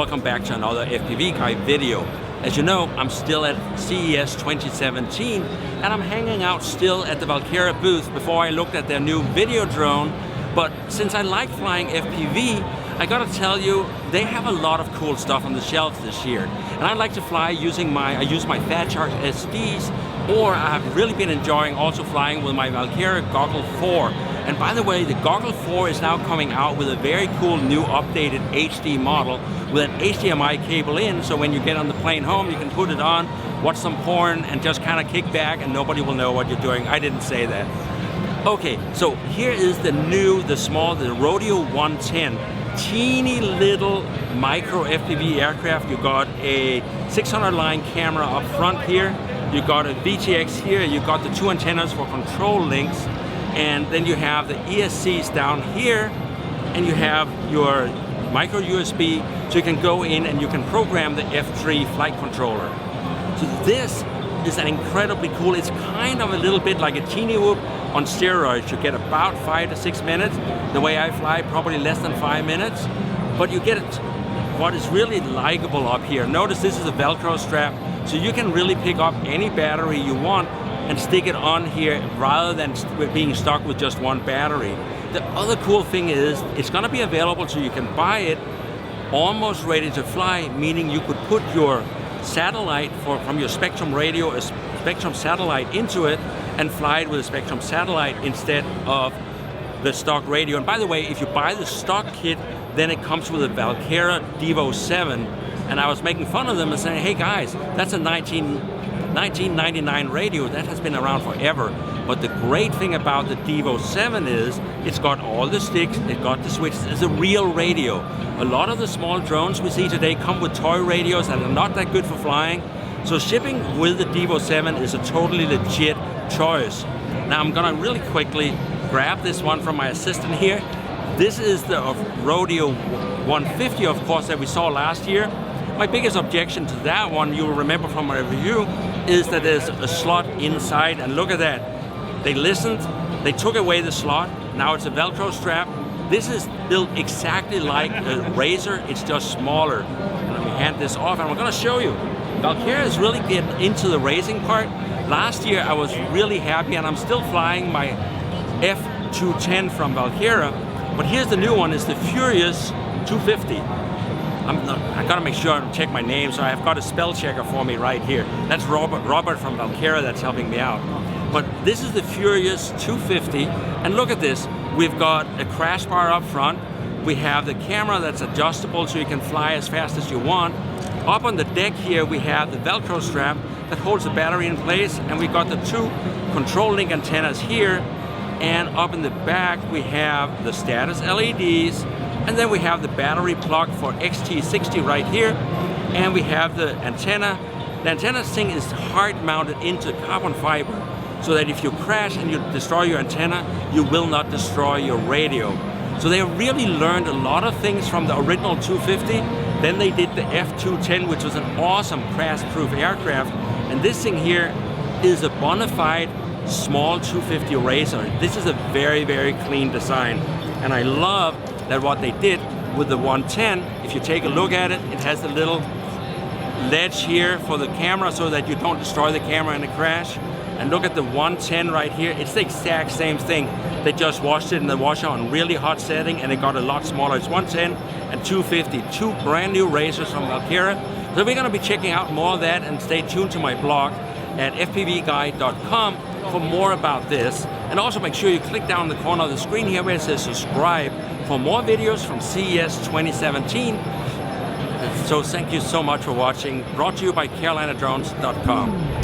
welcome back to another FPV Guy video. As you know, I'm still at CES 2017 and I'm hanging out still at the Walkera booth before I looked at their new video drone. But since I like flying FPV, I gotta tell you, they have a lot of cool stuff on the shelves this year. And I like to fly using I use my Fat Charge SDs, or I've really been enjoying also flying with my Walkera Goggle 4. And by the way, the Goggle 4 is now coming out with a very cool new updated HD model with an HDMI cable in, so when you get on the plane home, you can put it on, watch some porn, and just kind of kick back and nobody will know what you're doing. I didn't say that. Okay, so here is the Rodeo 110. Teeny little micro FPV aircraft. You got a 600 line camera up front here. You got a VTX here. You got the two antennas for control links. And then you have the ESCs down here, and you have your micro USB, so you can go in and you can program the F3 flight controller. So this is an incredibly cool, it's kind of a little bit like a Teeny Whoop on steroids. You get about 5 to 6 minutes. The way I fly, probably less than 5 minutes. But you get it, what is really likable up here. Notice this is a Velcro strap, so you can really pick up any battery you want and stick it on here rather than being stuck with just one battery. The other cool thing is it's gonna be available so you can buy it almost ready to fly, meaning you could put your satellite from your Spectrum radio, a Spectrum satellite into it and fly it with a Spectrum satellite instead of the stock radio. And by the way, if you buy the stock kit, then it comes with a Walkera Devo 7. And I was making fun of them and saying, hey guys, that's a 1999 radio, that has been around forever. But the great thing about the Devo 7 is it's got all the sticks, it got the switches, it's a real radio. A lot of the small drones we see today come with toy radios that are not that good for flying. So shipping with the Devo 7 is a totally legit choice. Now I'm gonna really quickly grab this one from my assistant here. This is the Rodeo 150, of course, that we saw last year. My biggest objection to that one, you'll remember from my review, is that there's a slot inside, and look at that. They listened, they took away the slot, now it's a Velcro strap. This is built exactly like a Razor, it's just smaller. And let me hand this off, and I'm gonna show you. Walkera is really getting into the racing part. Last year I was really happy, and I'm still flying my F215 from Walkera, but here's the new one, it's the Furious 250. I gotta make sure and check my name, so I've got a spell checker for me right here. That's Robert from Walkera that's helping me out. But this is the Furious 250, and look at this. We've got a crash bar up front. We have the camera that's adjustable so you can fly as fast as you want. Up on the deck here, we have the Velcro strap that holds the battery in place, and we got the two control link antennas here. And up in the back, we have the status LEDs, and then we have the battery plug for XT60 right here, and we have the antenna. The antenna thing is hard mounted into carbon fiber, so that if you crash and you destroy your antenna, you will not destroy your radio. So they really learned a lot of things from the original 250. Then they did the F210, which was an awesome crash-proof aircraft. And this thing here is a bona fide small 250 Razor. This is a very, very clean design. And I love that what they did with the 110, if you take a look at it, it has a little ledge here for the camera so that you don't destroy the camera in a crash. And look at the 110 right here, it's the exact same thing. They just washed it in the washer on really hot setting and it got a lot smaller. It's 110 and 250, two brand new Razors from Walkera. So we're gonna be checking out more of that, and stay tuned to my blog at fpvguy.com for more about this. And also make sure you click down in the corner of the screen here where it says subscribe for more videos from CES 2017. So thank you so much for watching. Brought to you by carolinadrones.com.